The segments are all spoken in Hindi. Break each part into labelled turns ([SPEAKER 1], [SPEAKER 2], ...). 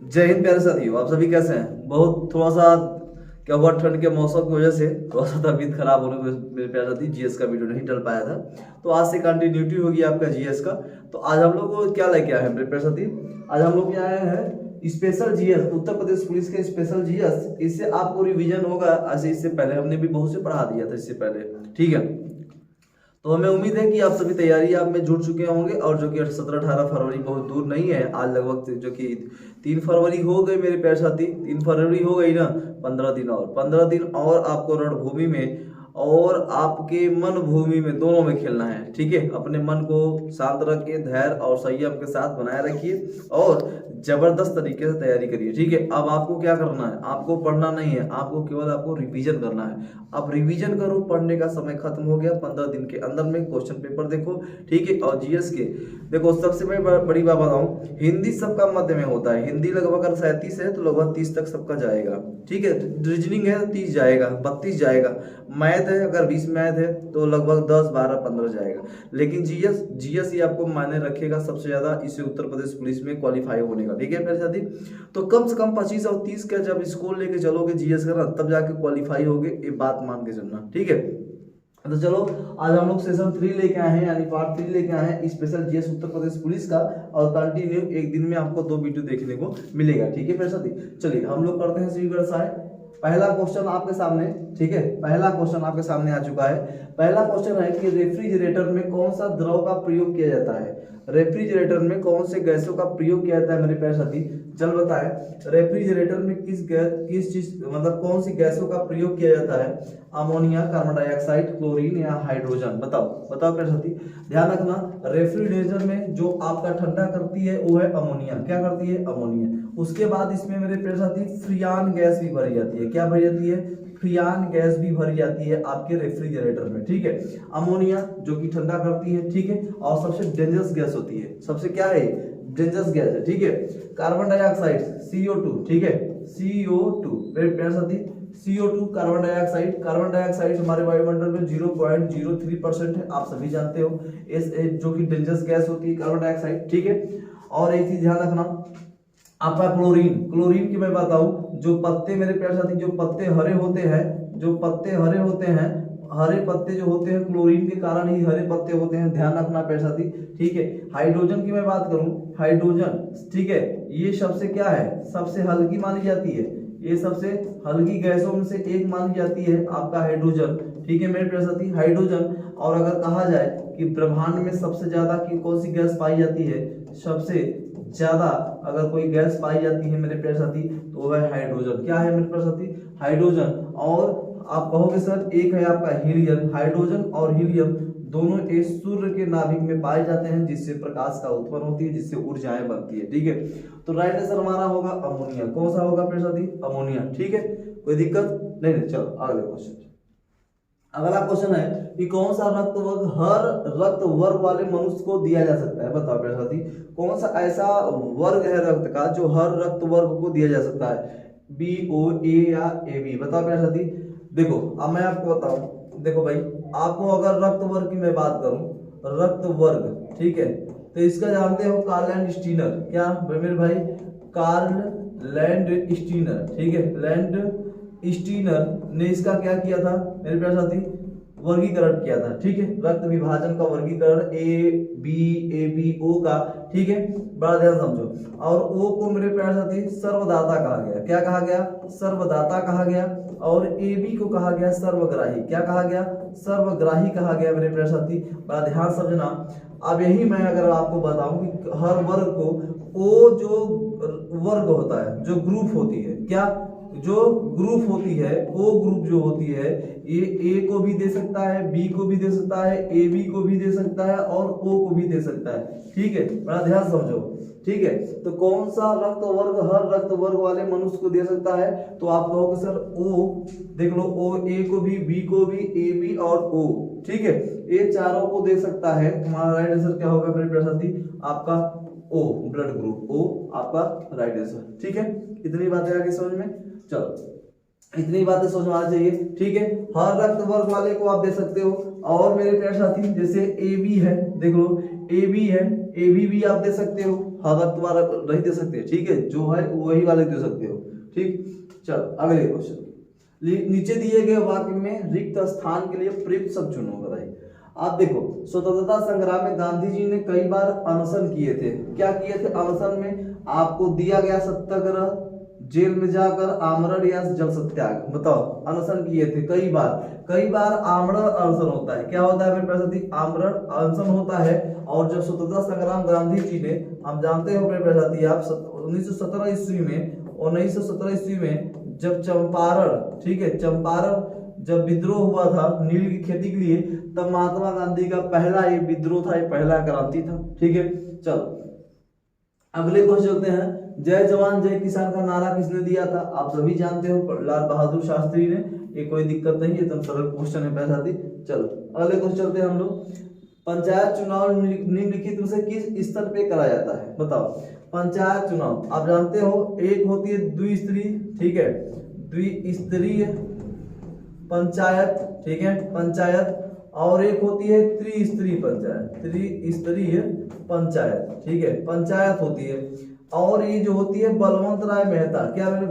[SPEAKER 1] जय हिंद प्यारे साथियों, आप सभी कैसे हैं। बहुत थोड़ा सा क्या हुआ, ठंड के मौसम की वजह से थोड़ा सा तबीयत खराब होने की वजह से मेरे प्यारे साथी जीएस का वीडियो नहीं डल पाया था। तो आज से कंटिन्यूटी होगी आपका जीएस का। तो आज हम लोग क्या लेके आए हैं मेरे प्यारे साथी, आज हम लोग आए हैं special GS, Uttar Pradesh police के स्पेशल जीएस। इससे आपको रिवीजन होगा। ऐसे इससे पहले हमने भी बहुत से पढ़ा दिया था इससे पहले, ठीक है। तो हमें उम्मीद है कि आप सभी तैयारी आप में जुट चुके होंगे और जो कि 17-18 फरवरी बहुत दूर नहीं है। आज लगभग जो कि 3 फरवरी हो गए मेरे प्यारे साथी, 3 फरवरी हो गई ना। 15 दिन और आपको रणभूमि में और आपके मन भूमि में दोनों में खेलना है, ठीक है। अपने मन को शांत रखिए, धैर्य और संयम के साथ बनाए रखिए और जबरदस्त तरीके से तैयारी करिए, ठीक है। अब आपको क्या करना है, आपको पढ़ना नहीं है, आपको केवल आपको रिवीजन करना है। अब रिवीजन करो, पढ़ने का समय खत्म हो गया। 15 दिन के अंदर में क्वेश्चन पेपर देखो, ठीक है। और जीएस के देखो, सबसे बड़ी बात बताऊं, हिंदी सबका मध्य में होता है। हिंदी लगभग अगर 37 है तो लगभग 30 तक सबका जाएगा, ठीक है। रीजनिंग है तो 30 जाएगा, 32 जाएगा। मैथ है अगर 20 मैथ है तो लगभग 10, 12, 15 जाएगा। लेकिन जीएस ही आपको मायने रखेगा सबसे ज्यादा, इसे उत्तर प्रदेश पुलिस में क्वालिफाई होने का, ठीक है मेरे साथी। तो कम से कम 25 और 30 का जब स्कोर लेके चलोगे जीएस का, तब जाके क्वालिफाई होगे, ये बात मान के चलना, ठीक है। तो चलो, आज हम लोग सेशन 3 लेके आए हैं, यानी पार्ट 3 लेके आए हैं special GS Uttar Pradesh police का। और कंटिन्यू एक दिन में आपको 2 वीडियो देखने को मिलेगा, ठीक है मेरे साथी। चलिए हम लोग करते हैं स्वीकृत। पहला क्वेश्चन आपके सामने, ठीक है, पहला क्वेश्चन आपके सामने आ चुका है। पहला क्वेश्चन है कि रेफ्रिजरेटर में कौन सा द्रव का प्रयोग किया जाता है। रेफ्रिजरेटर में कौन से गैसों का प्रयोग किया जाता है मेरे प्यारे साथी, चल बताए। रेफ्रिजरेटर में किस चीज मतलब कौन सी गैसों का प्रयोग किया जाता है। अमोनिया, कार्बन डाइऑक्साइड, क्लोरीन या हाइड्रोजन, बताओ बताओ प्यारे साथी। ध्यान रखना, रेफ्रिजरेटर में जो आपका ठंडा करती है वो है अमोनिया। क्या करती है, अमोनिया। उसके बाद इसमें मेरे प्यारे साथी फ्रियान गैस भी भरी जाती है। क्या भरी जाती है, फ्रियान गैस भी भरी जाती है आपके रेफ्रिजरेटर में, ठीक है। अमोनिया जो कि ठंडा करती है, ठीक है। और सबसे डेंजरस गैस होती है, सबसे क्या है, डेंजरस गैस है, ठीक है। कार्बन डाइऑक्साइड CO2, ठीक है, CO2 मेरे प्यारे साथी, CO2 carbon dioxide. Carbon dioxide हमारे वायुमंडल में 0.03% है, आप सभी जानते हो। जो कि डेंजरस गैस होती है कार्बन डाइऑक्साइड, ठीक है। और एक चीज ध्यान रखना, आपका क्लोरीन। क्लोरीन की मैं बताऊं, जो पत्ते मेरे प्यारे साथी, जो पत्ते हरे होते हैं, जो पत्ते हरे होते हैं, हरे पत्ते जो होते हैं क्लोरीन के कारण ही हरे पत्ते होते हैं, ध्यान रखना प्यारे साथी, ठीक है। हाइड्रोजन की मैं बात करूं, हाइड्रोजन, ठीक है, ये सबसे क्या है, सबसे हल्की मानी जाती है। ये सबसे हल्की गैसों में से एक मानी जाती है आपका हाइड्रोजन, ठीक है मेरे प्यारे साथी, हाइड्रोजन। और अगर कहा जाए कि ब्रह्मांड में सबसे ज्यादा की कौन सी गैस पाई जाती है, सबसे ज्यादा अगर कोई गैस पाई जाती है मेरे प्यारे साथी तो वह है हाइड्रोजन। क्या है मेरे प्यारे साथी, हाइड्रोजन। और आप कहोगे सर एक है आपका हीलियम। हाइड्रोजन और हीलियम दोनों एक सूर्य के नाभिक में पाए जाते हैं, जिससे प्रकाश का उत्पन्न होती है, जिससे ऊर्जाएं बनती है, ठीक है। तो राइट आंसर हमारा होगा अमोनिया। कौन सा होगा प्यारे साथी, अमोनिया, ठीक है। कोई दिक्कत नहीं। चलो अगले क्वेश्चन। अगला क्वेश्चन है कि कौन सा रक्त वर्ग हर रक्त वर्ग वाले मनुष्य को दिया जा सकता है। बताओ प्यारे साथी, कौन सा ऐसा वर्ग है रक्त का जो हर रक्त वर्ग को दिया जा सकता है, BO, A या AB, बताओ प्यारे साथी। देखो अब मैं आपको बताऊं, देखो भाई, आपको अगर रक्त वर्ग की मैं बात करूं, रक्त वर्ग, ठीक है, तो इसका जानते हो कार्ल लैंड स्टीनर। क्या मेरे भाई, कार्ल लैंड स्टीनर, ठीक है, लैंड स्टीनर ने इसका क्या किया था मेरे प्यारे साथी, वर्गीकरण किया था, ठीक है। रक्त विभाजन का वर्गीकरण ABO का, ठीक है, बड़ा ध्यान समझो। और O को मेरे प्यारे साथी सर्वदाता कहा गया। क्या कहा गया, सर्वदाता कहा गया। और AB को कहा गया सर्वग्राही। क्या कहा गया, सर्वग्राही कहा गया मेरे प्यारे साथी, बड़ा ध्यान समझना। अब यही मैं अगर आपको बताऊं कि हर वर्ग को O जो वर्ग होता है, जो ग्रुप होती है, क्या जो ग्रुप होती है, O ग्रुप जो होती है, ये A को भी दे सकता है, B को भी दे सकता है, AB को भी दे सकता है और O को भी दे सकता है, ठीक है, बड़ा ध्यान समझो, ठीक है। तो कौन सा रक्त वर्ग हर रक्त वर्ग वाले मनुष्य को दे सकता है, तो आप कहोगे सर O, देख लो O, A को भी, B को भी, AB और O, ठीक है, ये चारों को दे सकता है। तुम्हारा राइट आंसर क्या होगा मेरे प्यारे साथी, आपका O, ब्लड ग्रुप O आपका राइट आंसर, ठीक है। इतनी बातें आगे समझ में, चलो इतनी बातें समझ में आना चाहिए, ठीक है। हर रक्त वर्ग वाले को आप दे सकते हो। और मेरे प्यारे साथी जैसे AB है, देख लो AB है, AB भी आप दे सकते हो, अगर तुम्हारा नहीं दे सकते, ठीक है, जो है वही वाले दे सकते हो। ठीक, चल अगले क्वेश्चन। नीचे दिए गए वाक्य में रिक्त स्थान के लिए प्रयुक्त शब्द चुनो। बताइए। आप देखो, स्वतंत्रता संग्राम में गांधी जी ने कई बार अनशन किए थे। क्या किए थे अनशन में? आपको दिया गया सत्याग्रह, जेल में जाकर आमरण या जल सत्याग्रह। बताओ, अनशन किए थे कई बार आमरण अनशन होता है। क्या होता है मेरे प्रसादी? आमरण अनशन होता है। और जब स्वतंत्रता संग्राम गांधी जी ने, हम जानते हो मेरे प्रसादी, आप 1917 ईस्वी में जब चंपारण, ठीक है, चंपारण जब विद्रोह हुआ था नील की खेती के लिए, तब महात्मा गांधी का पहला ये विद्रोह था, ये पहला क्रांति था। ठीक है, चलो अगले क्वेश्चन चलते हैं। जय जवान जय किसान का नारा किसने दिया था? आप सभी जानते हो, लाल बहादुर शास्त्री ने। ये कोई दिक्कत नहीं है, एकदम सरल क्वेश्चन है पैसा दी। चलो अगले क्वेश्चन चलते हैं हम लोग। पंचायत चुनाव निम्नलिखित में से किस स्तर पे कराया जाता है? बताओ। पंचायत चुनाव आप जानते हो, एक होती है द्विस्तरीय, ठीक है, द्विस्तरीय पंचायत, ठीक है, पंचायत, और एक होती है त्रिस्तरीय पंचायत, ठीक है, पंचायत होती है। और ये जो होती है बलवंत राय मेहता, क्या मेरे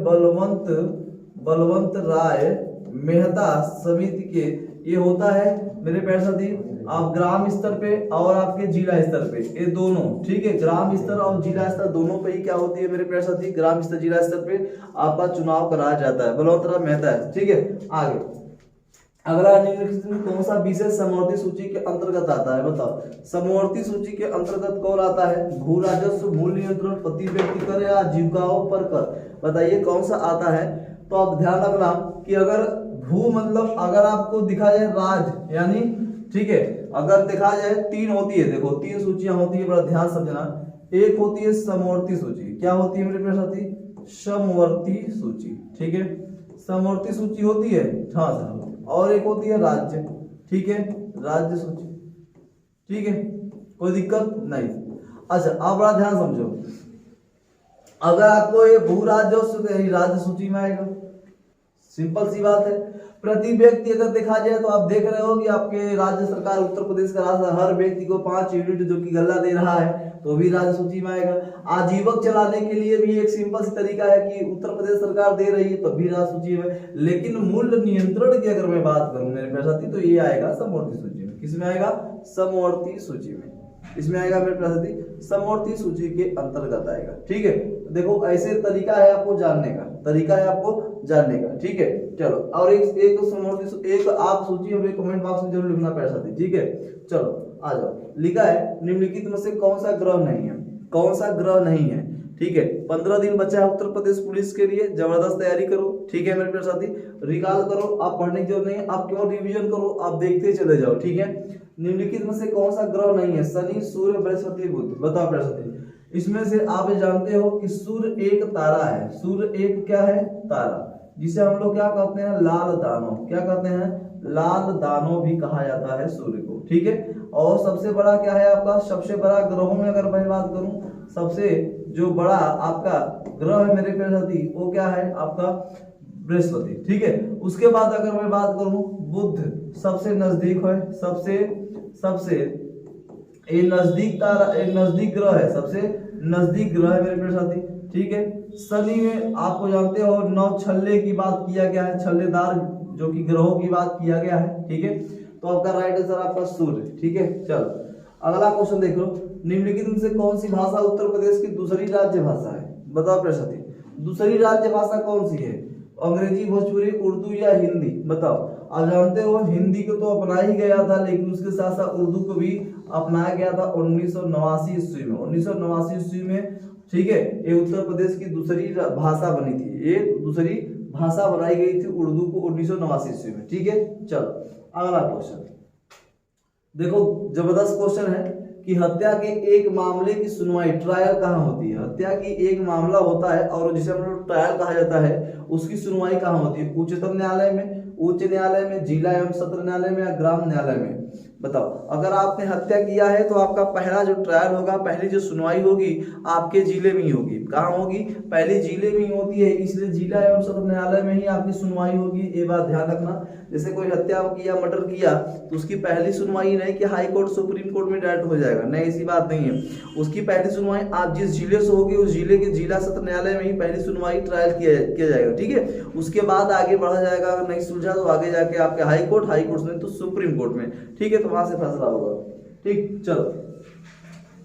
[SPEAKER 1] बलवंत राय मेहता समिति के, ये होता है मेरे प्यारे साथी आप ग्राम स्तर पे और आपके जिला स्तर पे, ये दोनों, ठीक है, ग्राम स्तर और जिला स्तर दोनों पे ही क्या होती है मेरे प्यारे साथी, ग्राम स्तर जिला स्तर पे आपका चुनाव कराया जाता है। बलवंत राय मेहता है, ठीक है। आगे अगला निम्नलिखित में कौन सा विषय समवर्ती सूची के अंतर्गत आता है? बताओ। समवर्ती सूची के अंतर्गत कौन आता है? भू राजस्व, मूल्य नियंत्रण, प्रति व्यक्ति कर या आजीविकाओं पर कर। बताइए कौन सा आता है? तो आप ध्यान रखना कि अगर भू मतलब अगर आपको दिखा जाए राज, यानी ठीक है, अगर देखा जाए तीन होती है, देखो तीन सूचियां होती है, बड़ा ध्यान समझना। एक होती है समवर्ती सूची, क्या होती है मेरे प्यारे साथी? समवर्ती सूची, ठीक है, समवर्ती सूची होती है, हाँ सर। और एक होती है राज्य, ठीक है, राज्य सूची, ठीक है, कोई दिक्कत नहीं। अच्छा आप बड़ा ध्यान समझो, अगर आपको ये भू राजस्व राज्य सूची में आएगा, सिंपल सी बात है। प्रति व्यक्ति अगर देखा जाए तो आप देख रहे हो कि आपके राज्य सरकार उत्तर प्रदेश का राज्य हर व्यक्ति को 5 यूनिट जो कि गल्ला दे रहा है, तो भी राज्य सूची में आएगा। आजीवक चलाने के लिए भी एक सिंपल सी तरीका है कि उत्तर प्रदेश सरकार दे रही है, तो भी राज्य सूची में। लेकिन मूल्य नियंत्रण की अगर मैं बात करूं मेरे प्यारे साथी, तो ये आएगा समवर्ती सूची में। किसमें आएगा? समवर्ती सूची में। इसमें आएगा मेरे प्यारे साथी समवर्ती सूची के अंतर्गत आएगा, ठीक है। देखो ऐसे तरीका है आपको जानने का, ठीक है। चलो और एक समवर्ती एक आप सूची हमें कमेंट बॉक्स में जरूर लिखना प्यारे साथी, ठीक है। चलो आ जाओ। लिखा है निम्नलिखित में से कौन सा ग्रह नहीं है, ठीक है। 15 दिन बचा है उत्तर प्रदेश पुलिस के लिए, जबरदस्त तैयारी करो, ठीक है मेरे प्यारे साथी। रिकॉल करो, आप पढ़ने की जरूरत नहीं है, आप केवल रिवीजन करो, आप देखते चले जाओ, ठीक है। निम्नलिखित में से कौन सा ग्रह नहीं है? शनि, सूर्य, बृहस्पति, बुध। बताओ प्यारे साथी। इसमें से आप जानते हो कि सूर्य एक तारा है, सूर्य एक क्या है? तारा, जिसे हम लोग क्या कहते हैं? लाल दानव। क्या कहते हैं? लाल दानव भी कहा जाता है सूर्य को, ठीक है। और सबसे बड़ा क्या है आपका? सबसे बड़ा ग्रहों में अगर मैं बात करूं, सबसे जो बड़ा आपका ग्रह है मेरे प्यारे साथी, वो क्या है आपका? बृहस्पति, ठीक है। उसके बाद अगर मैं बात करूं, बुध सबसे नजदीक है, सबसे ये नजदीक तारा, एक नजदीक ग्रह है, सबसे नजदीक ग्रह है मेरे प्यारे साथी, ठीक है। शनि में आपको जानते हो 9 छल्ले की बात किया गया है, छल्लेदार जो कि ग्रहों की बात किया गया है, ठीक है। तो आपका राइट आंसर आपका सूर्य, ठीक है। चलो अगला क्वेश्चन देख लो। निम्नलिखित में से कौन सी भाषा उत्तर प्रदेश की दूसरी राज्य भाषा है? बताओ प्यारे साथी, दूसरी राज्य भाषा कौन सी है? अंग्रेजी, भोजपुरी, उर्दू या हिंदी? बताओ। आप जानते हो हिंदी को तो अपना ही गया था, लेकिन उसके साथ साथ उर्दू को भी अपनाया गया था 1989 ईस्वी में। 1989 ईस्वी में, ठीक है, ये उत्तर प्रदेश की दूसरी भाषा बनी थी, ये दूसरी भाषा बनाई गई थी उर्दू को 1989 ईस्वी में, ठीक है। चलो अगला क्वेश्चन देखो, जबरदस्त क्वेश्चन है कि हत्या के एक मामले की सुनवाई, ट्रायल कहाँ होती है? हत्या की एक मामला होता है और जिसे हम लोग ट्रायल कहा जाता है, उसकी सुनवाई कहाँ होती है? उच्चतम न्यायालय में, उच्च न्यायालय में, जिला एवं सत्र न्यायालय में या ग्राम न्यायालय में? बताओ। अगर आपने हत्या किया है तो आपका पहला जो ट्रायल होगा, पहली जो सुनवाई होगी आपके जिले में ही होगी, कहाँ होगी, पहले जिले में ही होती है, इसलिए जिला एवं सत्र न्यायालय में ही आपकी सुनवाई होगी। ये बात ध्यान रखना। जैसे कोई हत्या किया, मर्डर किया, तो उसकी पहली सुनवाई नहीं कि हाई कोर्ट सुप्रीम कोर्ट में डायरेक्ट हो जाएगा, नहीं, ऐसी बात नहीं है। उसकी पहली सुनवाई आप जिस जिले से होगी उस जिले के जिला सत्र न्यायालय में ही पहली सुनवाई ट्रायल किया जाएगा, ठीक है। उसके बाद आगे बढ़ा जाएगा, अगर नहीं सुलझा तो आगे जाके आपके हाई कोर्ट नहीं तो सुप्रीम कोर्ट में, ठीक है, तो वहां से फैसला होगा। ठीक, चलो,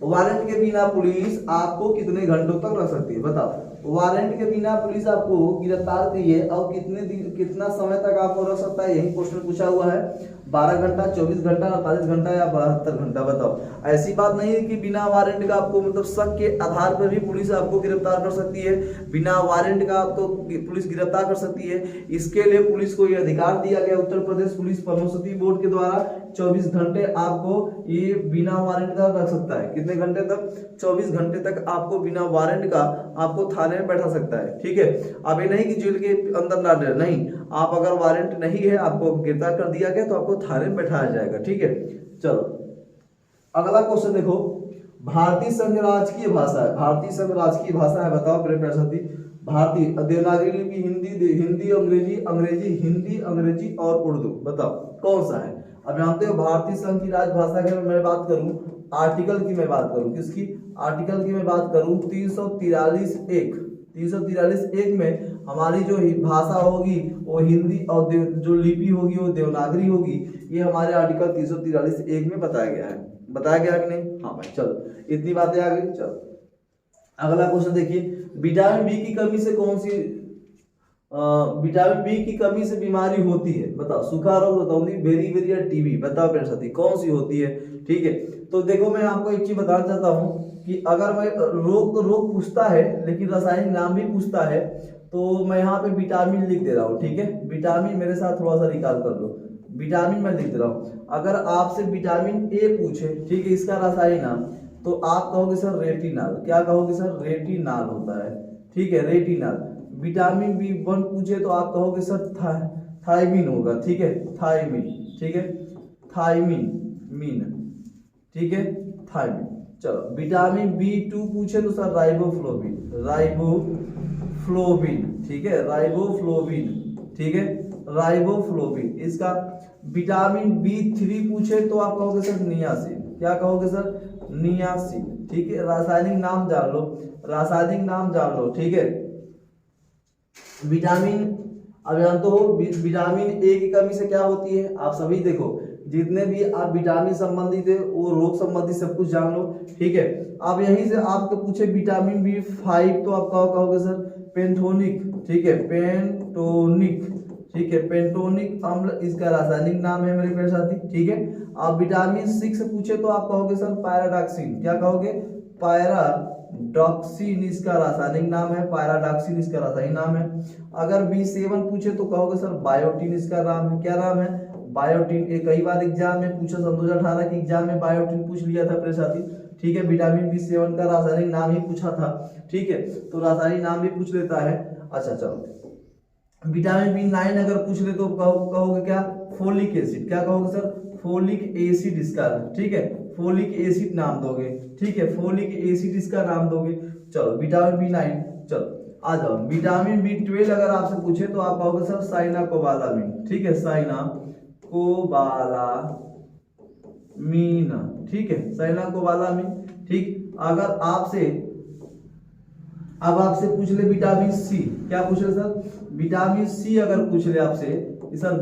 [SPEAKER 1] वारंट के बिना पुलिस आपको कितने घंटों तक रख सकती है, बताओ। वारंट के बिना पुलिस आपको गिरफ्तार की है और कितना समय तक आपको रख सकता है, यही क्वेश्चन पूछा हुआ है। 12 घंटा, 24 घंटा, 48 घंटा या 72 घंटा, बताओ। ऐसी बात नहीं है कि बिना वारंट का आपको मतलब शक के आधार पर भी पुलिस आपको गिरफ्तार कर सकती है, बिना वारंट का आपको पुलिस गिरफ्तार कर सकती है। इसके लिए पुलिस को यह अधिकार दिया गया उत्तर प्रदेश पुलिस पदोन्नति बोर्ड के द्वारा, 24 घंटे आपको ये बिना वारंट का रख सकता है। कितने घंटे तक? 24 घंटे तक आपको बिना वारंट का आपको थाने में बैठा सकता है, ठीक है। अब ये नहीं कि जेल के अंदर ना डरे, नहीं, आप अगर वारंट नहीं है, आपको गिरफ्तार कर दिया गया तो आपको थाने में बैठाया जाएगा, ठीक है। चलो, अगला क्वेश्चन देखो, भारतीय संघ राजकीय भाषा है, भारतीय संघ राजकीय भाषा है, बताओ प्रिय साथी। भारतीय देवनागरी लिपि हिंदी अंग्रेजी हिंदी अंग्रेजी और उर्दू, बताओ कौन सा है। अब जानते हो भारतीय संघ की राजभाषा की मैं बात करूं, आर्टिकल की मैं बात करूं, किसकी? आर्टिकल की मैं बात करूं 343(1) में हमारी जो भाषा होगी वो हिंदी और जो लिपि होगी वो देवनागरी होगी। ये हमारे आर्टिकल 343(1) में बताया गया है। बताया गया कि नहीं? हाँ भाई, चलो, इतनी बातें आ गई। चलो, अगला क्वेश्चन देखिए, विटामिन बी की कमी से कौन सी विटामिन बी की कमी से बीमारी होती है, बताओ। सूखा रोग, रतौंधी, बेरी टीबी, बताओ मेरे साथी कौन सी होती है, ठीक है। तो देखो, मैं आपको एक चीज बताना चाहता हूँ कि अगर मैं रोग पूछता है लेकिन रासायनिक नाम भी पूछता है, तो मैं यहाँ पे विटामिन लिख दे रहा हूँ, ठीक है। विटामिन मेरे साथ थोड़ा सा रिकॉल कर लो, विटामिन मैं लिख दे रहा हूँ। अगर आपसे विटामिन ए पूछे, ठीक है, इसका रासायनिक नाम, तो आप कहोगे सर रेटिनॉल। क्या कहोगे सर? रेटिनॉल होता है, ठीक है, रेटिनॉल। विटामिन B1 पूछे तो आप कहोगे सर थायमीन होगा, ठीक है, थायमीन, ठीक है, थायमीन, ठीक है, थायमीन। चलो, विटामिन B2 पूछे तो सर राइबोफ्लोविन, ठीक है, राइबोफ्लोविन, ठीक है, राइबोफ्लोविन। इसका विटामिन B3 पूछे तो आप कहोगे सर नियासिन। क्या कहोगे सर? नियासिन, ठीक है। रासायनिक नाम जान लो, रासायनिक नाम जान लो, ठीक है। विटामिन, अब जानते हो विटामिन ए की कमी से क्या होती है, आप सभी देखो, जितने भी आप विटामिन संबंधित है वो रोग संबंधित सब कुछ जान लो, ठीक है। अब यहीं से आपको पूछे विटामिन B5 तो आप कहोगे सर पेंटोनिक, ठीक है, पेंटोनिक, ठीक है, पेंटोनिक अम्ल इसका रासायनिक नाम है मेरे प्यारे साथी, ठीक है। आप विटामिन 6 पूछे तो आप कहोगे सर पैराडॉक्सिन। क्या कहोगे? पैराडॉक्सिन इसका रासायनिक नाम है, पैराडॉक्सिन इसका रासायनिक नाम है। अगर B7 पूछे तो कहोगे सर बायोटिन इसका नाम है। क्या नाम है? बायोटिन। कई बार एग्जाम में पूछा, सन 2018 के एग्जाम में बायोटिन पूछ लिया था मेरे साथी, ठीक है। विटामिन B7 का रासायनिक नाम ही पूछा था, ठीक है, तो रासायनिक नाम भी पूछ लेता है। अच्छा, चलो, विटामिन B9 अगर पूछ ले तो कहोगे क्या? Folic acid. क्या कहोगे सर? फोलिक एसिड इसका, ठीक है, फोलिक एसिड नाम दोगे, ठीक है, फोलिक एसिड इसका नाम दोगे। चलो, विटामिन B9। चलो आ जाओ, विटामिन B12 अगर आपसे पूछे तो आप कहोगे सर साइनाकोबालामिन, ठीक है, साइनाकोबालामिन, ठीक है, साइनाकोबालामिन, ठीक। अगर आपसे पूछ ले विटामिन सी, क्या पूछ ले सर? विटामिन सी अगर पूछ ले आपसे सर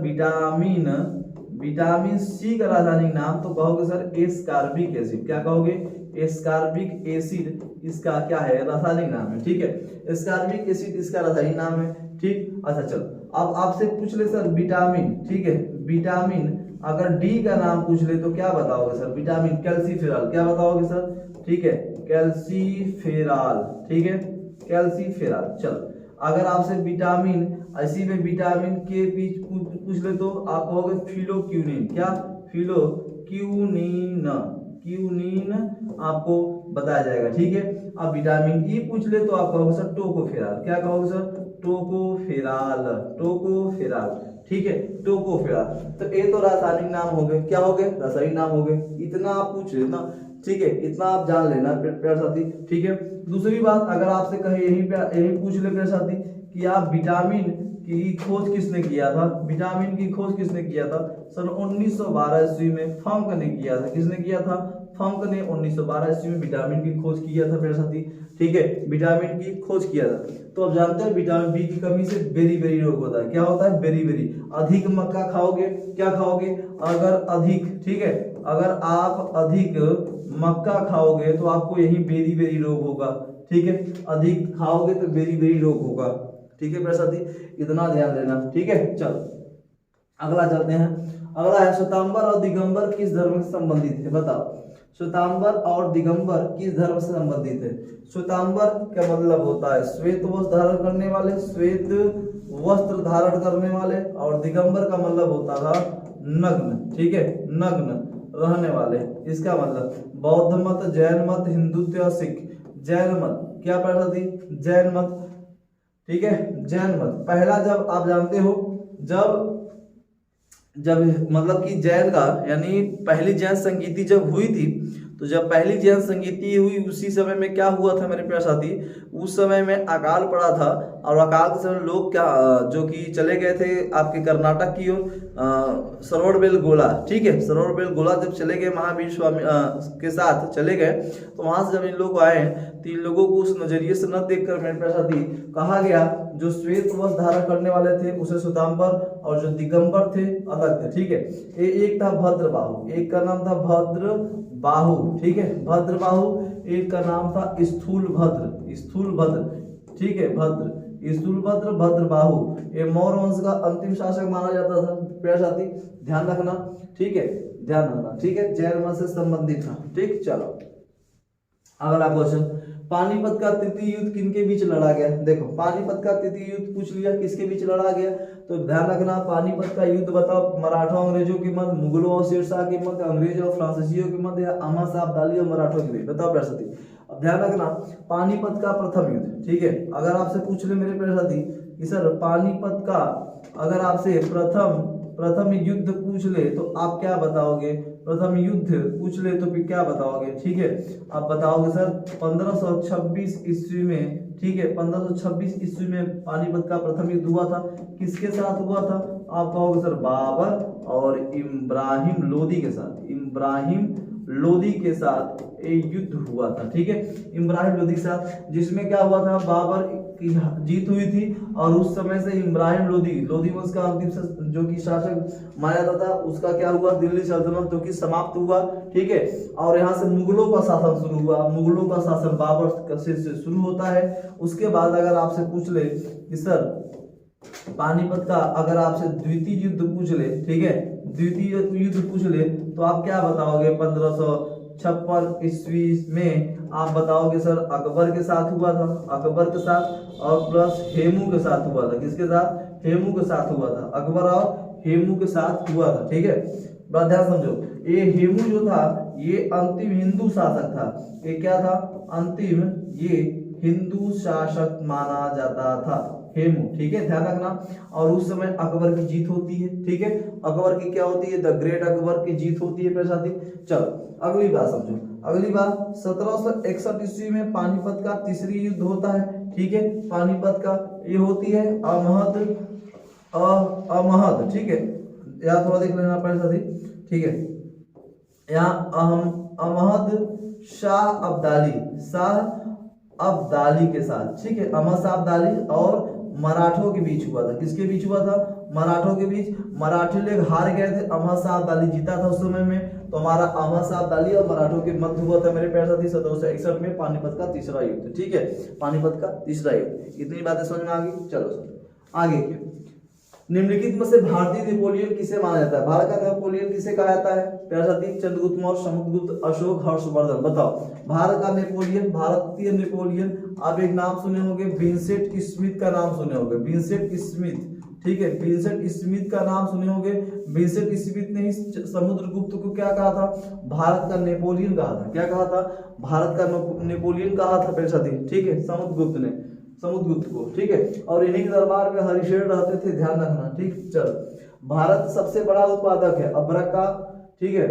[SPEAKER 1] विटामिन सी का रासायनिक नाम, तो कहोगे सर एस्कॉर्बिक एसिड। क्या कहोगे? एस्कॉर्बिक एसिड इसका क्या है? रासायनिक नाम है, ठीक है, एस्कॉर्बिक एसिड इसका रासायनिक नाम है, ठीक। अच्छा, चलो, अब आपसे पूछ ले सर विटामिन, ठीक है, विटामिन अगर डी का नाम पूछ ले तो क्या बताओगे सर? Vitamin calciferol. क्या बताओगे सर? ठीक है, कैल्सीफेरॉल, ठीक है, कैल्सीफेरॉल। चलो, अगर आपसे विटामिन इसी में विटामिन के बीच पूछ ले तो आप कहोगे फिलोक्यूनिन। क्या? फिलोक्यूनिन आपको बताया जाएगा, ठीक है। अब विटामिन ई पूछ ले तो आप कहोगे सर टोकोफेरॉल। क्या कहोगे सर? टोकोफेरॉल, ठीक है, टोकोफेरा। तो ये तो रासायनिक नाम हो गए, क्या हो गए, रासायनिक नाम हो गए। इतना आप पूछ लेना, ठीक है, इतना आप जान लेना प्यारे साथी, ठीक है। दूसरी बात, अगर आपसे कहे यही पूछ ले प्यारे साथी कि आप विटामिन की खोज किसने किया था, विटामिन की खोज किसने किया था, सन 1912 ईस्वी में फंक ने किया था। किसने किया था, फंक ने 1912 ईस्वी में विटामिन की खोज किया था प्यारे साथी, ठीक है, विटामिन की खोज किया था। तो अब जानते हैं विटामिन बी की कमी से बेरी बेरी रोग होता है। क्या होता है, बेरी बेरी। अधिक मक्का खाओगे, क्या खाओगे, अगर अधिक, ठीक है, अगर आप अधिक मक्का खाओगे तो आपको यही बेरी बेरी रोग होगा, ठीक है, अधिक खाओगे तो बेरी बेरी रोग होगा, ठीक है प्यारे साथी, इतना ध्यान देना, ठीक है। चलो अगला चलते हैं। अगला है श्वेतांबर और दिगंबर किस धर्म से संबंधित है, बताओ। श्वेतांबर और दिगंबर किस धर्म से संबंधित है। श्वेतांबर का मतलब होता है श्वेत वस्त्र धारण करने वाले, श्वेत वस्त्र धारण करने वाले, और दिगंबर का मतलब होता था नग्न, ठीक है, नग्न रहने वाले। इसका मतलब बौद्ध मत, जैन मत, हिंदुत्व, सिख। जैन मत, क्या पढ़ा थी, जैन मत, ठीक है, जैन मत। पहला, जब आप जानते हो, जब मतलब कि जैन का यानी पहली जैन संगीति जब हुई थी, तो जब पहली जैन संगीति हुई उसी समय में क्या हुआ था मेरे प्यारे साथी, उस समय में अकाल पड़ा था। और अकाल के समय लोग क्या जो कि चले गए थे आपके कर्नाटक की ओर, सरोवरबेलगोला, ठीक है, सरोवरबेलगोला जब चले गए महावीर स्वामी के साथ चले गए, तो वहां से जब इन लोग आए तो इन लोगों को उस नजरिए से न देखकर मेरे प्यारे साथी कहा गया जो श्वेत वस्त्र धारण करने वाले थे उसे श्वेतांबर, और जो दिगंबर थे अलग थे, ठीक है। एक था भद्रबाहु, एक का नाम था भद्रबाहु, ठीक है, भद्रबाहु। एक का नाम था स्थूलभद्र, स्थूलभद्र, ठीक है, भद्र, स्थूलभद्र, भद्रबाहु। ये मौर्य वंश का अंतिम शासक माना जाता था प्यारे साथी, ध्यान रखना, ठीक है, ध्यान रखना, ठीक है, जैन वंश से संबंधित था, ठीक। चलो अगला क्वेश्चन, पानीपत का तृतीय युद्ध किनके बीच लड़ा गया। देखो पानीपत का तृतीय युद्ध पूछ लिया, किसके बीच लड़ा गया, तो ध्यान रखना पानीपत का युद्ध बताओ, मराठों अंग्रेजों के मध्य, मुगलों और शेरशाह के मध्य, अंग्रेजों और फ्रांसीसियों के मध्य, या अहमद शाह अब्दाली और मराठों के बीच, बताओ प्यारे साथी। अब ध्यान रखना पानीपत का प्रथम युद्ध, ठीक है, अगर आपसे पूछ ले मेरे प्यारे साथी कि सर पानीपत का अगर आपसे प्रथम युद्ध पूछ ले तो आप क्या बताओगे, प्रथम युद्ध पूछ ले तो फिर क्या बताओगे, ठीक है, आप बताओगे सर 1526 ईस्वी में, ठीक है, 1526 ईस्वी में पानीपत का प्रथम युद्ध हुआ था। किसके साथ हुआ था, आप कहोगे सर बाबर और इब्राहिम लोदी के साथ, इब्राहिम लोदी के साथ एक युद्ध हुआ था, ठीक है, इब्राहिम लोदी के साथ, जिसमें क्या हुआ था, बाबर की जीत हुई थी, और उस समय से इब्राहिम लोदी वंश का अंतिम जो कि शासक माना जाता था, उसका क्या हुआ, दिल्ली सल्तनत जो कि समाप्त हुआ, ठीक है। और यहाँ से मुगलों का शासन शुरू हुआ, मुगलों का शासन बाबर से शुरू होता है। उसके बाद अगर आपसे पूछ ले कि सर पानीपत का अगर आपसे द्वितीय युद्ध पूछ ले, ठीक है, द्वितीय युद्ध पूछ ले तो आप क्या बताओगे, 1556 ईस्वी में आप बताओगे सर अकबर के साथ हुआ था, अकबर के साथ, और प्लस हेमू के साथ हुआ था। किसके साथ, हेमू के साथ हुआ था, अकबर और हेमू के साथ हुआ था, ठीक है। बात ध्यान समझो, ये हेमू जो था ये अंतिम हिंदू शासक था, ये क्या था, अंतिम ये हिंदू शासक माना जाता था हेमू, ठीक है, ध्यान रखना। और उस समय अकबर की जीत होती है, ठीक है, अकबर की क्या होती है, द ग्रेट अकबर की जीत होती है मेरे साथी। चलो अगली बात समझो, अगली बात 1761 ईस्वी में पानीपत का तीसरी युद्ध होता है, ठीक है, पानीपत का ये होती है अमहद, ठीक है, यहाँ थोड़ा देख लेना मेरे साथी, ठीक है, यहाँ अमहद शाह अब्दाली के साथ, ठीक है, अहमद शाह अब्दाली और मराठों के बीच हुआ था। किसके बीच हुआ था, मराठों के बीच। मराठी लोग हार गए थे, अहमद शाह अब्दाली जीता था उस समय में, तो हमारा अहमद शाह अब्दाली और मराठों के मध्य हुआ था मेरे प्यारे साथी 1761 में पानीपत का तीसरा युद्ध, ठीक है, पानीपत का तीसरा युद्ध। इतनी बातें समझ में आ गई। चलो सर आगे के निम्नलिखित में से भारतीय नेपोलियन किसे माना जाता है, भारत का नेपोलियन किसे कहा जाता है प्यारे साथी, चंद्रगुप्त मौर्य, समुद्रगुप्त, अशोक, हर्षवर्धन। बताओ भारत का नेपोलियन, भारतीय नेपोलियन, आप एक नाम सुने होंगे विंसेंट स्मिथ का नाम सुने होंगे, विंसेंट स्मिथ, ठीक है, विंसेंट स्मिथ का नाम सुने होंगे। विंसेंट स्मिथ ने ही समुद्रगुप्त को क्या कहा था, भारत का नेपोलियन कहा था। क्या कहा था, भारत का नेपोलियन कहा था प्यारे साथी, ठीक है, समुद्रगुप्त ने समुद्रगुप्त को, ठीक है। और इन्हीं के दरबार में हरिशेन रहते थे, ध्यान रखना, ठीक। चल, भारत सबसे बड़ा उत्पादक है अभ्रक का, ठीक है,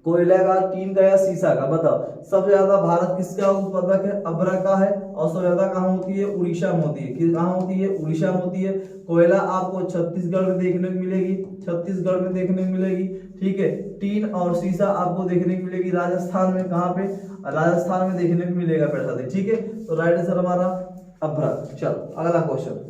[SPEAKER 1] कोयले का, टीन का या शीशा का, बताओ। सबसे ज्यादा भारत किसका उत्पादक है? अभ्रक का है। और सबसे ज्यादा कहाँ होती है? उड़ीसा में होती है। कहाँ होती है? उड़ीसा में होती है। कोयला आपको छत्तीसगढ़ में देखने को मिलेगी, छत्तीसगढ़ में देखने को मिलेगी, ठीक है। टीन और शीशा आपको देखने को मिलेगी राजस्थान में, कहाँ पे? राजस्थान में देखने को मिलेगा पैसा, ठीक है। तो राइट आंसर हमारा अभ्रक। चलो अगला क्वेश्चन,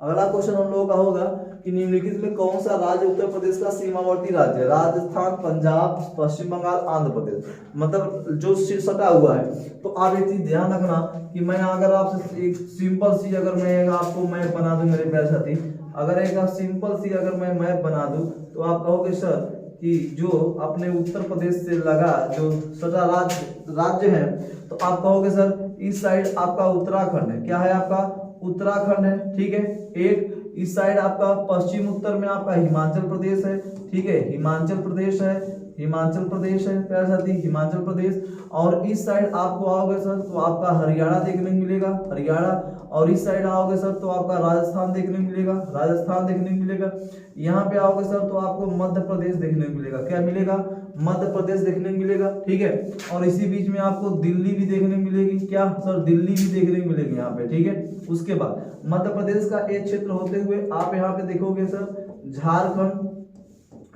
[SPEAKER 1] अगला क्वेश्चन हम लोगों का होगा कि निम्नलिखित में कौन सा राज्य उत्तर प्रदेश का सीमावर्ती राज्य है? राजस्थान, पंजाब, पश्चिम बंगाल, आंध्र प्रदेश, मतलब जो सटा हुआ है। तो आप एक चीज ध्यान रखना कि मैं अगर आपसे एक सिंपल सी अगर मैं आपको मैप बना दूं मेरे प्यारे साथी, अगर एक सिंपल सी अगर मैं मैप बना दूं तो आप कहोगे सर कि जो अपने उत्तर प्रदेश से लगा जो सटा राज्य है, तो आप कहोगे सर इस साइड आपका उत्तराखंड है। क्या है? आपका उत्तराखंड है, ठीक है। एक इस साइड आपका पश्चिम उत्तर में आपका हिमाचल प्रदेश है, ठीक है, हिमाचल प्रदेश है, हिमाचल प्रदेश है प्यारे साथी, हिमाचल प्रदेश। और इस साइड आपको आओगे सर तो आपका हरियाणा देखने को मिलेगा, हरियाणा। और इस साइड आओगे सर तो आपका राजस्थान देखने को मिलेगा, राजस्थान देखने को मिलेगा। यहाँ पे आओगे सर तो आपको मध्य प्रदेश देखने को मिलेगा। क्या मिलेगा? मध्य प्रदेश देखने को मिलेगा, ठीक है। और इसी बीच में आपको दिल्ली भी देखने को मिलेगी। क्या सर? दिल्ली भी देखने को मिलेगी यहाँ पे, ठीक है। उसके बाद मध्य प्रदेश का एक क्षेत्र होते हुए आप यहाँ पे देखोगे सर झारखंड,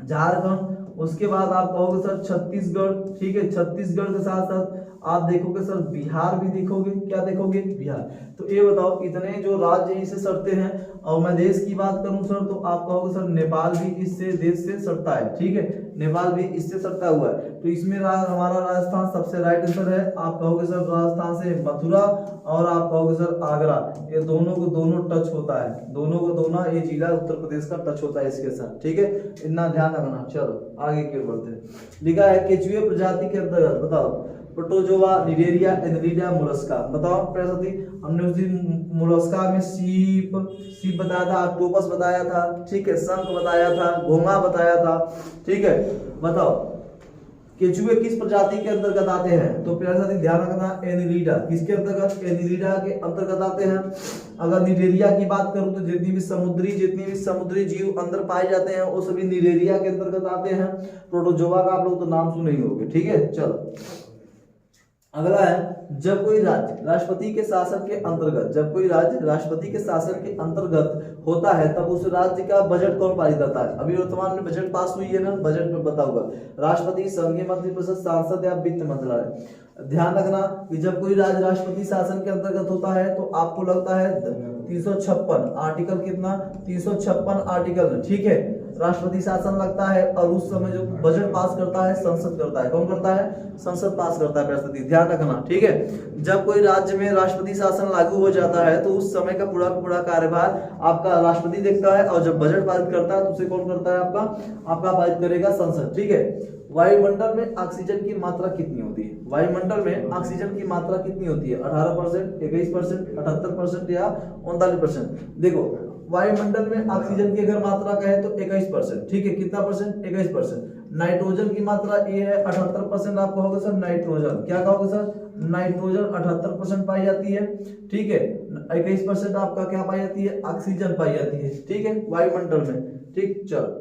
[SPEAKER 1] झारखंड। उसके बाद आप कहोगे सर छत्तीसगढ़, ठीक है, छत्तीसगढ़ के साथ साथ आप देखोगे सर बिहार भी देखोगे। क्या देखोगे? बिहार। तो ये बताओ इतने जो राज्य इससे सटते हैं। और मैं देश की बात करूं सर तो आप कहोगे सर नेपाल भी इससे देश से सटता है, ठीक है, नेपाल भी इससे सटता हुआ है। तो इसमें हमारा राजस्थान सबसे राइट आंसर है। आप कहोगे सर राजस्थान से मथुरा और आप कहोगे सर आगरा, ये दोनों को दोनों टच होता है, दोनों को दोनों ये जिला उत्तर प्रदेश का टच होता है इसके साथ, ठीक है, इतना ध्यान रखना। चलो आगे की ओर बढ़ते हैं। लिखा है केचुए प्रजाति के अंतर्गत बताओ प्रोटोजोआ, निडेरिया, एनलिडा, मोलस्का। बताओ प्यारे साथी, हमने उस दिन मोलस्का में सीप बताया था, ऑक्टोपस बताया था, ठीक है, शंख बताया था, घोंगा बताया था, ठीक है। बताओ केचुए किस प्रजाति के अंतर्गत आते हैं? तो प्यारे साथी ध्यान रखना, एनिलिडा। किसके अंतर्गत? एनिलिडा के अंतर्गत आते हैं। अगर निडेरिया की बात करूं तो जितनी भी समुद्री जीव अंदर पाए जाते हैं वो सभी निडेरिया के अंतर्गत आते हैं। प्रोटोजोआ का आप लोग तो नाम सुने ही होंगे, ठीक है। चलो अगला है जब कोई राज्य राष्ट्रपति के शासन के अंतर्गत, जब कोई राज्य राष्ट्रपति के शासन के अंतर्गत होता है तब उस राज्य का बजट कौन पारित करता है? अभी वर्तमान में बजट पास हुई है ना, बजट में बता हुआ राष्ट्रपति, संघीय मंत्रिपरिषद, सांसद या वित्त मंत्रालय। ध्यान रखना कि जब कोई राज्य राष्ट्रपति शासन के अंतर्गत होता है तो आपको लगता है 356 आर्टिकल, कितना? 356 आर्टिकल, ठीक है, राष्ट्रपति शासन लगता है। और उस समय जो बजट पास करता है संसद करता है। कौन करता है? संसद पास करता है राष्ट्रपति, ध्यान रखना, ठीक है। जब कोई राज्य में राष्ट्रपति शासन लागू हो जाता है तो उस समय का पूरा कार्यभार आपका राष्ट्रपति देखता है। और जब बजट पारित करता है तो उसे कौन करता है? आपका पारित करेगा संसद, ठीक है। वायुमंडल में ऑक्सीजन की मात्रा कितनी होती है? वायुमंडल में ऑक्सीजन की मात्रा कितनी होती है? 18%, 21%, 78% या 39%? देखो वायुमंडल में ऑक्सीजन की अगर मात्रा कहे तो 21%, ठीक है। कितना परसेंट? 21%। नाइट्रोजन की मात्रा ये है 78%। आप कहोगे सर नाइट्रोजन, क्या कहोगे सर? नाइट्रोजन 78% पाई जाती है, ठीक है। 21% आपका क्या पाई जाती है? ऑक्सीजन पाई जाती है, ठीक है, वायुमंडल में, ठीक। चलो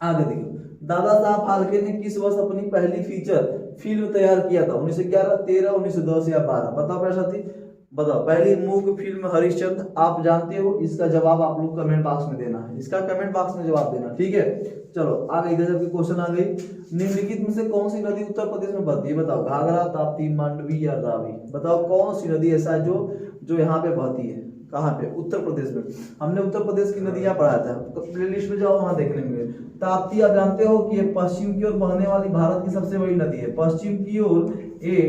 [SPEAKER 1] आगे देखो, दादा साहब फाल्के ने किस वर्ष अपनी पहली फीचर फिल्म तैयार किया था? 1911, 13, 1910 या 12? बताओ प्यारे साथी, बताओ। पहली मूक फिल्म हरिश्चंद्र, आप जानते हो, इसका जवाब आप लोग कमेंट बॉक्स में देना है, इसका कमेंट बॉक्स में जवाब देना, ठीक है। चलो आगे गजब की क्वेश्चन आ गई। निम्नलिखित में से कौन सी नदी उत्तर प्रदेश में बहती है? बताओ, घाघरा, ताप्ती, मांडवी या रावी? बताओ कौन सी नदी ऐसा है जो यहाँ पे बहती है? कहाँ पे? उत्तर प्रदेश में। हमने उत्तर प्रदेश की नदियां पढ़ाया था, तो प्लेलिस्ट में जाओ, वहां देखने मिले। ताप्ती आप जानते हो कि ये पश्चिम की ओर बहने वाली भारत की सबसे बड़ी नदी है। पश्चिम की ओर ये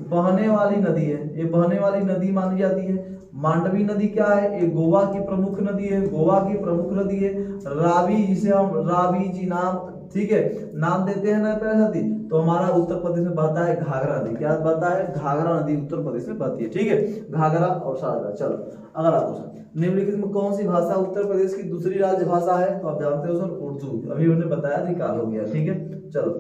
[SPEAKER 1] बहने वाली नदी है, ये बहने वाली नदी मानी जाती है। मांडवी नदी क्या है? ये गोवा की प्रमुख नदी है, गोवा की प्रमुख नदी है। रावी, जिसे हम रावी जी नाम, ठीक है, नाम देते हैं ना प्यारे साथी, तो हमारा उत्तर प्रदेश में बहता है घाघरा नदी। क्या बहता है? घाघरा नदी उत्तर प्रदेश में बहती है, ठीक है, घाघरा और शारदा। चलो अगला क्वेश्चन, निम्नलिखित में कौन सी भाषा उत्तर प्रदेश की दूसरी राज्य भाषा है? तो आप जानते हो सर उर्दू, अभी उन्होंने बताया, निकाल हो गया, ठीक है। चलो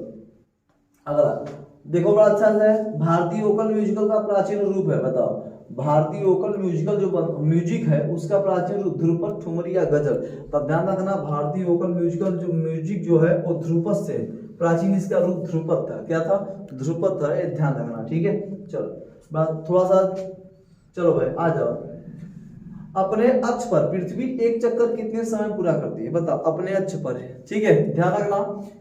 [SPEAKER 1] अगला देखो, बड़ा अच्छा है, भारतीय वोकल म्यूजिकल का प्राचीन रूप है, बताओ। भारतीय वोकल म्यूजिकल जो म्यूजिक है उसका प्राचीन रूप ध्रुपद, ठुमरी या गजल। तब ध्यान रखना, भारतीय वोकल म्यूजिकल जो म्यूजिक जो है वो ध्रुपद से, प्राचीन इसका रूप ध्रुपद था। क्या था? ध्रुपद था, ये ध्यान रखना। ठीक है, चलो बात थोड़ा सा, चलो भाई आ जाओ। अपने अक्ष पर पृथ्वी एक चक्कर कितने समय पूरा करती है? बताओ, अपने अक्ष पर। ठीक है, ध्यान रखना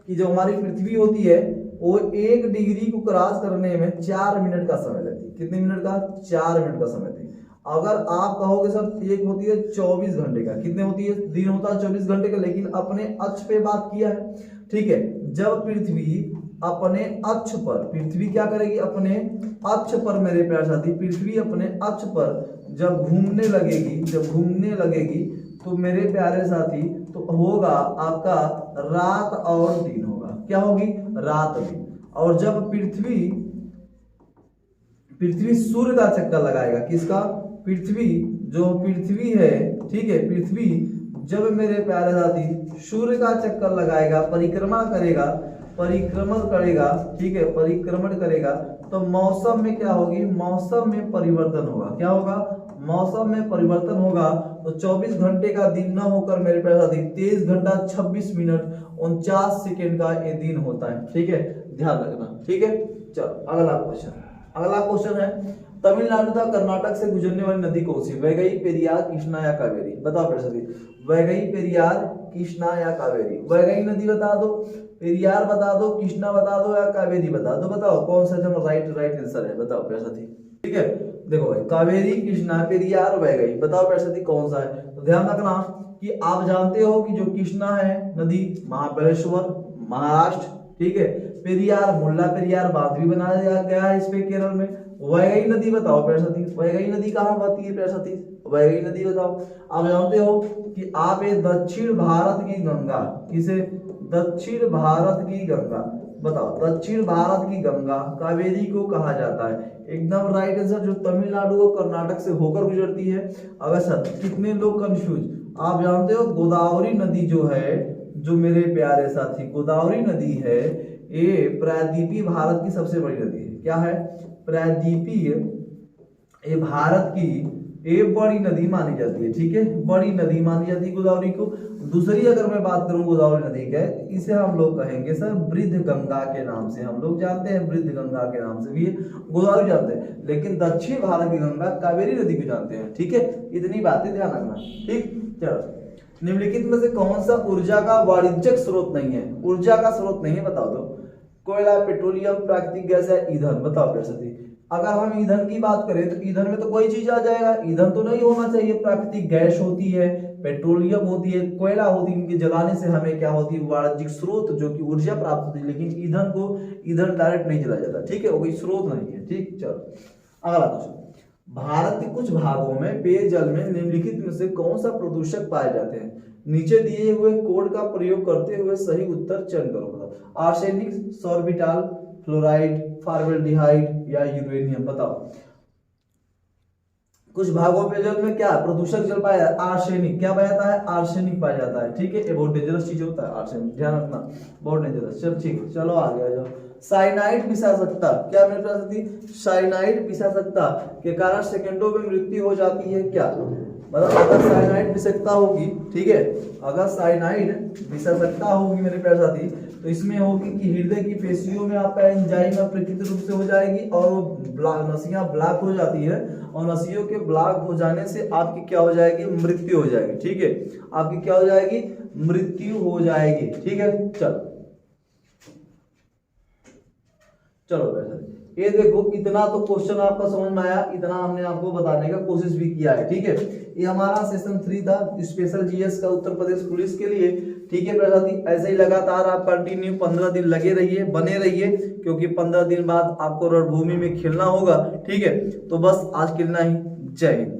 [SPEAKER 1] कि जो हमारी पृथ्वी होती है वो 1 डिग्री को क्रॉस करने में 4 मिनट का समय लेती है। कितने मिनट का? 4 मिनट का समय लेती है। अगर आप कहोगे सर एक होती है 24 घंटे का, कितने होती है? दिन होता है 24 घंटे का, लेकिन अपने अक्ष पे बात किया है। ठीक है, जब पृथ्वी अपने अक्ष पर, पृथ्वी क्या करेगी? अपने अक्ष पर मेरे प्यारे साथी, पृथ्वी अपने अक्ष पर जब घूमने लगेगी, जब घूमने लगेगी तो मेरे प्यारे साथी तो होगा आपका रात और दिन होगा। क्या होगी? रात दिन। और जब पृथ्वी सूर्य का चक्कर लगाएगा, किसका? पृथ्वी, जो पृथ्वी है, ठीक है, पृथ्वी जब मेरे प्यारे साथी सूर्य का चक्कर लगाएगा, परिक्रमण करेगा, ठीक है, परिक्रमण करेगा, तो मौसम में क्या होगी? मौसम में परिवर्तन होगा। क्या होगा? मौसम में परिवर्तन होगा। तो 24 घंटे का दिन न होकर मेरे प्यारे साथी 23 घंटा 26 मिनट 49 सेकेंड का ये दिन होता है। ठीक है, ध्यान रखना। ठीक है, चलो अगला क्वेश्चन है, तमिलनाडु तथा कर्नाटक से गुजरने वाली नदी कौन सी? वैगई, पेरियार, कृष्णा या कावेरी? बताओ प्यारे साथी, वैगई, पेरियार, कृष्णा या कावेरी? वैगई नदी बता दो, पेरियार बता दो, कृष्णा बता दो या कावेरी बता दो। बताओ कौन सा जो राइट आंसर है? बताओ प्यारे साथी। ठीक है, देखो भाई, कावेरी, कृष्णा, पेरियार, वैगई, बताओ प्यारे साथी कौन सा है? तो ध्यान रखना कि आप जानते हो कि जो कृष्णा है नदी महाबलेश्वर, महाराष्ट्र, ठीक है, पेरियार, मुल्ला पेरियार बांध भी बनाया गया है इस पे केरल में। वैगई नदी बताओ प्यारे साथी, वैगई नदी कहाँ बहती है प्यारे साथी? वैगई नदी बताओ। आप जानते हो कि आप ये दक्षिण भारत की गंगा, किसे? दक्षिण भारत की गंगा, बताओ, दक्षिण भारत की गंगा कावेरी को कहा जाता है। एकदम राइट आंसर, जो तमिलनाडु और कर्नाटक से होकर गुजरती है। अगर सर कितने लोग कंफ्यूज, आप जानते हो गोदावरी नदी जो है, जो मेरे प्यारे साथी गोदावरी नदी है, ये प्रायद्वीपीय भारत की सबसे बड़ी नदी है। क्या है? प्रायद्वीपीय, ये भारत की एक बड़ी नदी मानी जाती है। ठीक है, बड़ी नदी मानी जाती है गोदावरी को। दूसरी अगर मैं बात करूं गोदावरी नदी के, इसे हम लोग कहेंगे सर वृद्ध गंगा के नाम से, हम लोग जानते हैं वृद्ध गंगा के नाम से भी गोदावरी जानते हैं, लेकिन दक्षिण भारत की गंगा कावेरी नदी को जानते हैं। ठीक है, इतनी बातें ध्यान रखना। ठीक, चलो, निम्नलिखित में से कौन सा ऊर्जा का वाणिज्यिक स्रोत नहीं है? ऊर्जा का स्रोत नहीं है, बताओ दो। कोयला, पेट्रोलियम, प्राकृतिक गैस है, ईंधन? बताओ प्यारे साथी। अगर हम ईंधन की बात करें तो ईंधन में तो कोई चीज आ जाएगा, ईंधन तो नहीं होना चाहिए। प्राकृतिक गैस होती है, पेट्रोलियम होती है, कोयला होती है, इनके जलाने से हमें क्या होती है? वाणिज्यिक स्रोत, जो कि ऊर्जा प्राप्त होती है। लेकिन ईंधन डायरेक्ट नहीं जलाया जाता। ठीक है, वो कोई स्रोत नहीं है। ठीक, चलो अगला क्वेश्चन, भारत के कुछ भागों में पेयजल में निम्नलिखित में से कौन सा प्रदूषक पाए जाते हैं? नीचे दिए हुए कोड का प्रयोग करते हुए सही उत्तर चयन करो। बताओ, आर्सेनिक, सॉर्बिटॉल, फ्लोराइड, फॉर्मेल्डिहाइड या यूरेनियम? बताओ। कुछ भागों पे जल में क्या प्रदूषक जल पाया जाता है? आर्सेनिक। क्या पाया जाता है? आर्सेनिक पाया जाता है। ठीक है, ये बहुत डेंजरस चीज होता है आर्सेनिक, ध्यान रखना, बहुत डेंजरस। चलो ठीक, चलो आगे आ जाओ। साइनाइड विषाक्तता, क्या मेरे पास थी? साइनाइड विषाक्तता के कारण सेकंडों में मृत्यु हो जाती है। क्या मतलब अगर साइनाइड विषाक्तता होगी, ठीक है, अगर साइनाइड विषाक्तता होगी मेरे प्यारे साथी, तो इसमें होगी कि हृदय की पेशियों में आपका एंजाइम प्राकृतिक रूप से हो जाएगी और वो नसियां ब्लॉक हो जाती है, और नसियों के ब्लॉक हो जाने से आपकी क्या हो जाएगी? मृत्यु हो जाएगी। ठीक है, आपकी क्या हो जाएगी? मृत्यु हो जाएगी। ठीक है, चलो ये देखो, इतना तो क्वेश्चन आपका समझ में आया, इतना हमने आपको बताने का कोशिश भी किया है। ठीक है, ये हमारा सेशन 3 था स्पेशल जीएस का उत्तर प्रदेश पुलिस के लिए। ठीक है प्यारे साथी, ऐसे ही लगातार आप कंटिन्यू 15 दिन लगे रहिए, बने रहिए, क्योंकि 15 दिन बाद आपको रणभूमि में खेलना होगा। ठीक है, तो बस आज के लिए ही, जय हिंद।